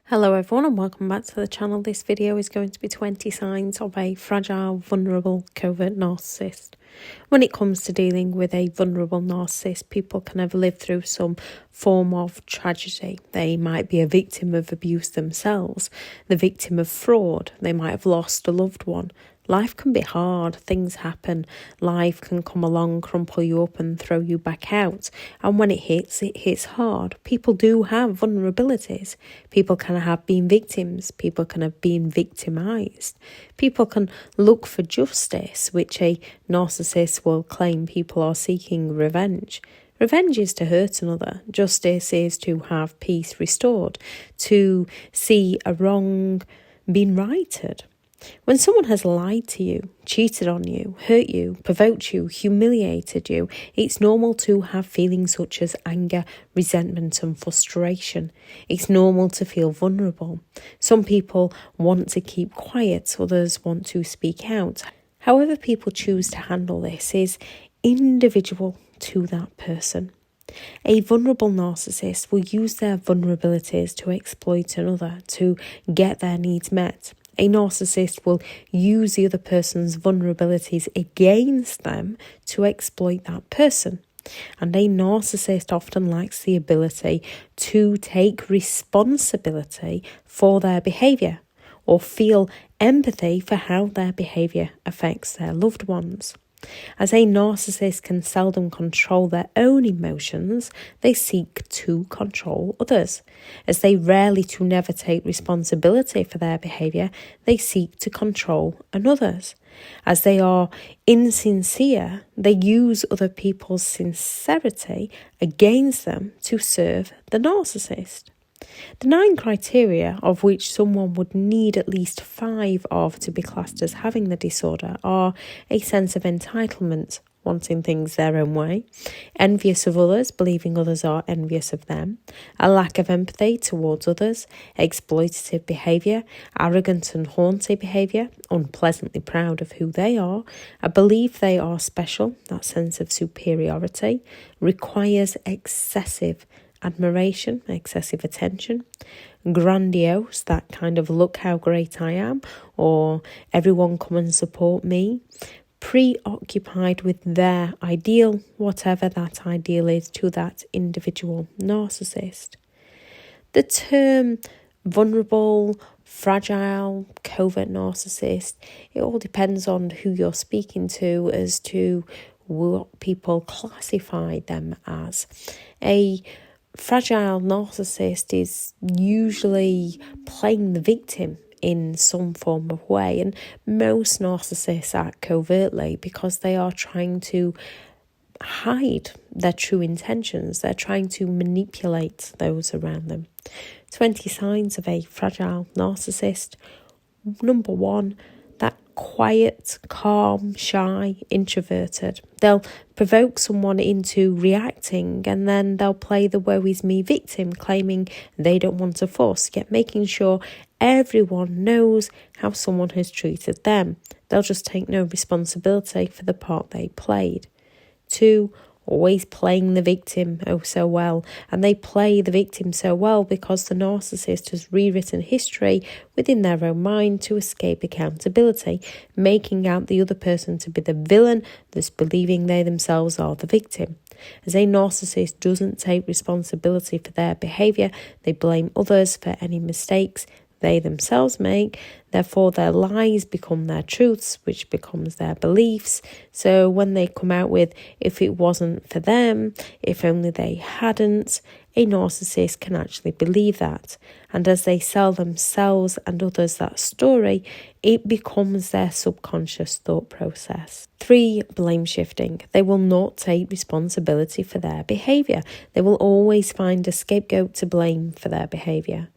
Hello everyone and welcome back to the channel. This video is going to be 20 signs of a fragile, vulnerable, covert narcissist. When it comes to dealing with a vulnerable narcissist, people can have lived through some form of tragedy. They might be a victim of abuse themselves, the victim of fraud. They might have lost a loved one. Life can be hard, things happen, life can come along, crumple you up and throw you back out. And when it hits hard. People do have vulnerabilities. People can have been victims, people can have been victimised. People can look for justice, which a narcissist will claim people are seeking revenge. Revenge is to hurt another. Justice is to have peace restored, to see a wrong being righted. When someone has lied to you, cheated on you, hurt you, provoked you, humiliated you, it's normal to have feelings such as anger, resentment and frustration. It's normal to feel vulnerable. Some people want to keep quiet, others want to speak out. However people choose to handle this is individual to that person. A vulnerable narcissist will use their vulnerabilities to exploit another, to get their needs met. A narcissist will use the other person's vulnerabilities against them to exploit that person. And a narcissist often lacks the ability to take responsibility for their behaviour or feel empathy for how their behaviour affects their loved ones. As a narcissist can seldom control their own emotions, they seek to control others. As they rarely to never take responsibility for their behaviour, they seek to control another's. As they are insincere, they use other people's sincerity against them to serve the narcissist. The 9 criteria, of which someone would need at least 5 of to be classed as having the disorder, are a sense of entitlement, wanting things their own way, envious of others, believing others are envious of them, a lack of empathy towards others, exploitative behaviour, arrogant and haughty behaviour, unpleasantly proud of who they are, a belief they are special, that sense of superiority, requires excessive admiration, excessive attention, grandiose, that kind of look how great I am, or everyone come and support me, preoccupied with their ideal, whatever that ideal is to that individual narcissist. The term vulnerable, fragile, covert narcissist, it all depends on who you're speaking to as to what people classify them as. A fragile narcissist is usually playing the victim in some form of way, and most narcissists act covertly because they are trying to hide their true intentions. They're trying to manipulate those around them. 20 signs of a fragile narcissist. Number 1, that quiet, calm, shy, introverted. They'll provoke someone into reacting and then they'll play the woe is me victim, claiming they don't want to fuss, yet making sure everyone knows how someone has treated them. They'll just take no responsibility for the part they played. 2, always playing the victim oh so well, and they play the victim so well because the narcissist has rewritten history within their own mind to escape accountability, making out the other person to be the villain, thus believing they themselves are the victim. As a narcissist doesn't take responsibility for their behaviour, they blame others for any mistakes they themselves make. Therefore their lies become their truths, which becomes their beliefs. So when they come out with, if it wasn't for them, if only they hadn't, a narcissist can actually believe that. And as they sell themselves and others that story, it becomes their subconscious thought process. 3, blame shifting. They will not take responsibility for their behaviour. They will always find a scapegoat to blame for their behaviour.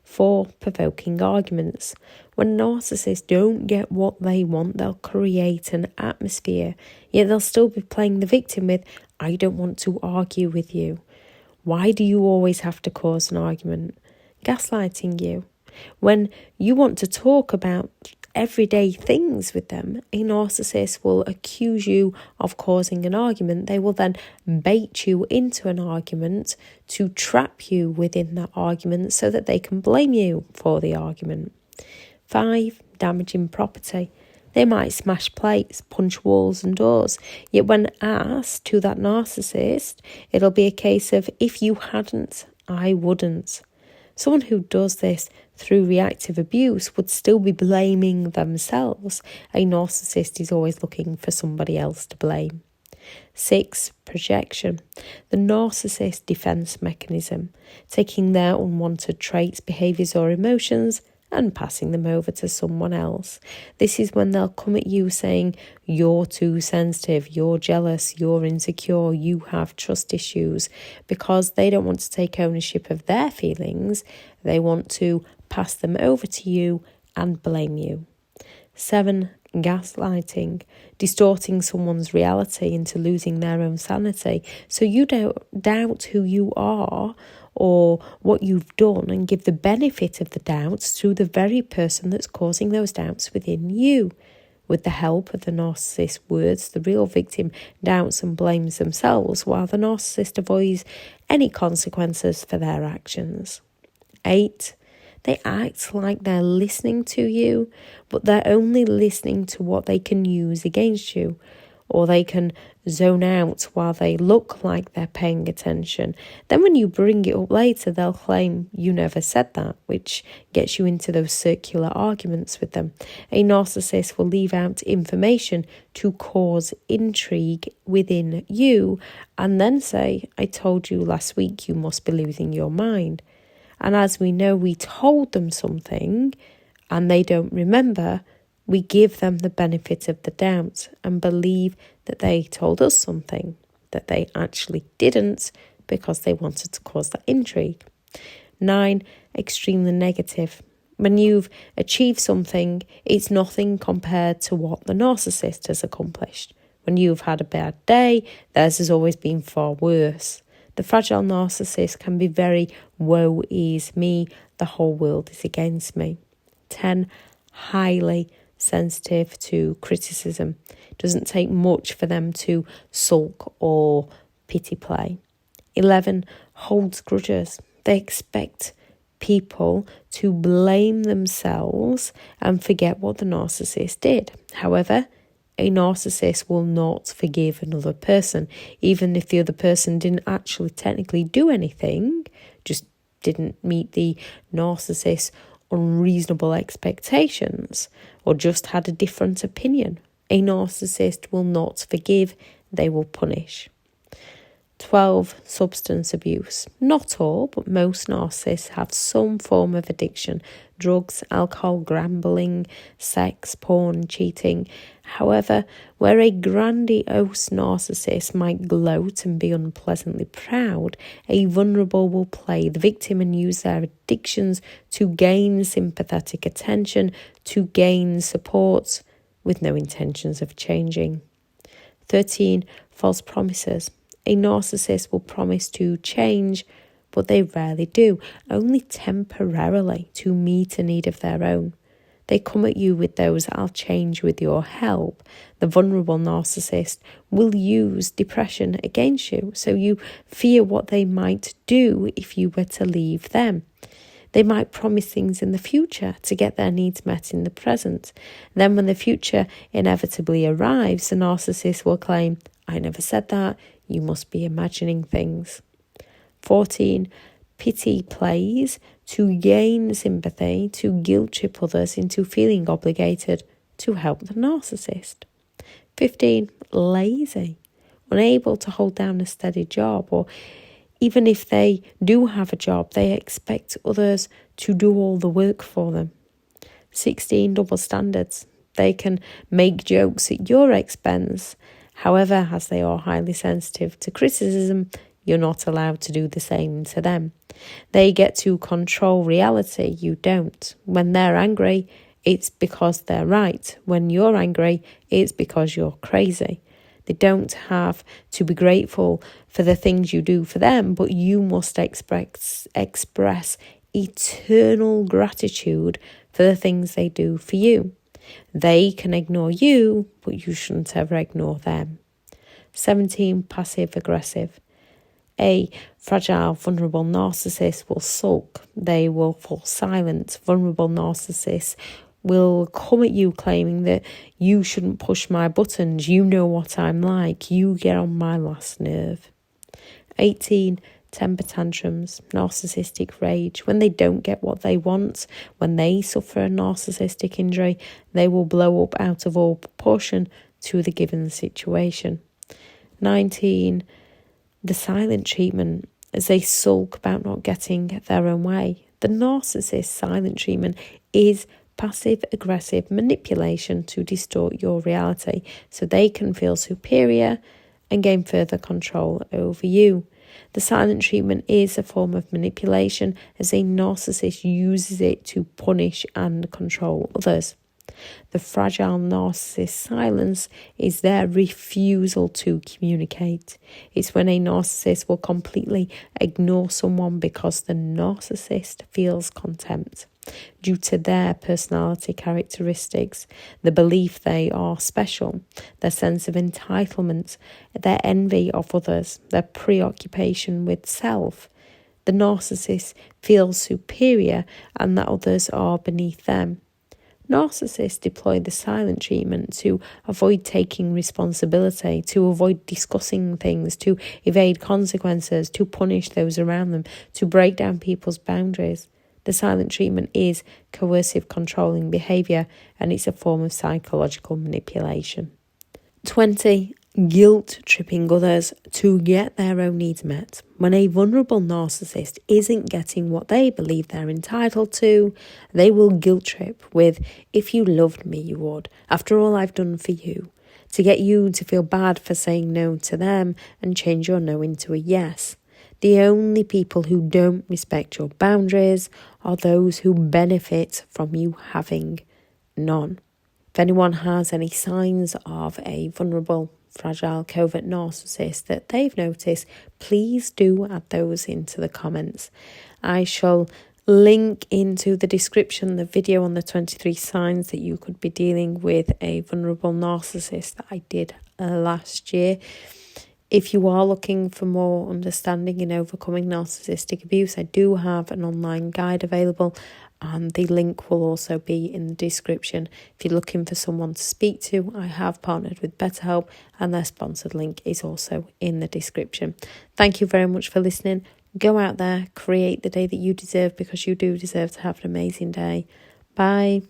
4, provoking arguments. When narcissists don't get what they want, they'll create an atmosphere, yet they'll still be playing the victim with, I don't want to argue with you. Why do you always have to cause an argument? Gaslighting you. When you want to talk about everyday things with them, a narcissist will accuse you of causing an argument. They will then bait you into an argument to trap you within that argument so that they can blame you for the argument. 5, damaging property. They might smash plates, punch walls and doors. Yet when asked to that narcissist, it'll be a case of, if you hadn't, I wouldn't. Someone who does this through reactive abuse would still be blaming themselves. A narcissist is always looking for somebody else to blame. 6, projection. The narcissist defense mechanism, taking their unwanted traits, behaviours or emotions and passing them over to someone else. This is when they'll come at you saying, you're too sensitive, you're jealous, you're insecure, you have trust issues. Because they don't want to take ownership of their feelings, they want to pass them over to you and blame you. 7, gaslighting, distorting someone's reality into losing their own sanity. So you don't doubt who you are or what you've done and give the benefit of the doubts to the very person that's causing those doubts within you. With the help of the narcissist's words, the real victim doubts and blames themselves, while the narcissist avoids any consequences for their actions. 8, they act like they're listening to you, but they're only listening to what they can use against you, or they can zone out while they look like they're paying attention. Then when you bring it up later, they'll claim you never said that, which gets you into those circular arguments with them. A narcissist will leave out information to cause intrigue within you and then say, I told you last week you must be losing your mind. And as we know, we told them something and they don't remember, we give them the benefit of the doubt and believe that they told us something that they actually didn't because they wanted to cause that intrigue. 9, extremely negative. When you've achieved something, it's nothing compared to what the narcissist has accomplished. When you've had a bad day, theirs has always been far worse. The fragile narcissist can be very woe is me, the whole world is against me. 10, highly sensitive to criticism. It doesn't take much for them to sulk or pity play. 11, holds grudges. They expect people to blame themselves and forget what the narcissist did. However, a narcissist will not forgive another person, even if the other person didn't actually technically do anything, just didn't meet the narcissist's unreasonable expectations, or just had a different opinion. A narcissist will not forgive, they will punish. 12, substance abuse. Not all, but most narcissists have some form of addiction. Drugs, alcohol, gambling, sex, porn, cheating. However, where a grandiose narcissist might gloat and be unpleasantly proud, a vulnerable will play the victim and use their addictions to gain sympathetic attention, to gain support, with no intentions of changing. 13, false promises. A narcissist will promise to change, but they rarely do, only temporarily to meet a need of their own. They come at you with those, I'll change with your help. The vulnerable narcissist will use depression against you, so you fear what they might do if you were to leave them. They might promise things in the future to get their needs met in the present. Then when the future inevitably arrives, the narcissist will claim, I never said that, you must be imagining things. 14, pity plays to gain sympathy, to guilt trip others into feeling obligated to help the narcissist. 15, lazy, unable to hold down a steady job, or even if they do have a job, they expect others to do all the work for them. 16, double standards. They can make jokes at your expense. However, as they are highly sensitive to criticism, you're not allowed to do the same to them. They get to control reality, you don't. When they're angry, it's because they're right. When you're angry, it's because you're crazy. They don't have to be grateful for the things you do for them, but you must express eternal gratitude for the things they do for you. They can ignore you, but you shouldn't ever ignore them. 17, passive aggressive. A fragile, vulnerable narcissist will sulk. They will fall silent. Vulnerable narcissists will come at you claiming that you shouldn't push my buttons. You know what I'm like. You get on my last nerve. 18, temper tantrums, narcissistic rage. When they don't get what they want, when they suffer a narcissistic injury, they will blow up out of all proportion to the given situation. 19, the silent treatment, as they sulk about not getting their own way. The narcissist's silent treatment is passive-aggressive manipulation to distort your reality so they can feel superior and gain further control over you. The silent treatment is a form of manipulation as a narcissist uses it to punish and control others. The fragile narcissist's silence is their refusal to communicate. It's when a narcissist will completely ignore someone because the narcissist feels contempt due to their personality characteristics, the belief they are special, their sense of entitlement, their envy of others, their preoccupation with self. The narcissist feels superior and that others are beneath them. Narcissists deploy the silent treatment to avoid taking responsibility, to avoid discussing things, to evade consequences, to punish those around them, to break down people's boundaries. The silent treatment is coercive controlling behaviour and it's a form of psychological manipulation. 20. Guilt tripping others to get their own needs met. When a vulnerable narcissist isn't getting what they believe they're entitled to, they will guilt trip with, if you loved me, you would, after all I've done for you, to get you to feel bad for saying no to them and change your no into a yes. The only people who don't respect your boundaries are those who benefit from you having none. If anyone has any signs of a vulnerable, fragile, covert narcissist that they've noticed, please do add those into the comments. I shall link into the description the video on the 23 signs that you could be dealing with a vulnerable narcissist that I did last year. If you are looking for more understanding in overcoming narcissistic abuse, I do have an online guide available and the link will also be in the description. If you're looking for someone to speak to, I have partnered with BetterHelp and their sponsored link is also in the description. Thank you very much for listening. Go out there, create the day that you deserve because you do deserve to have an amazing day. Bye.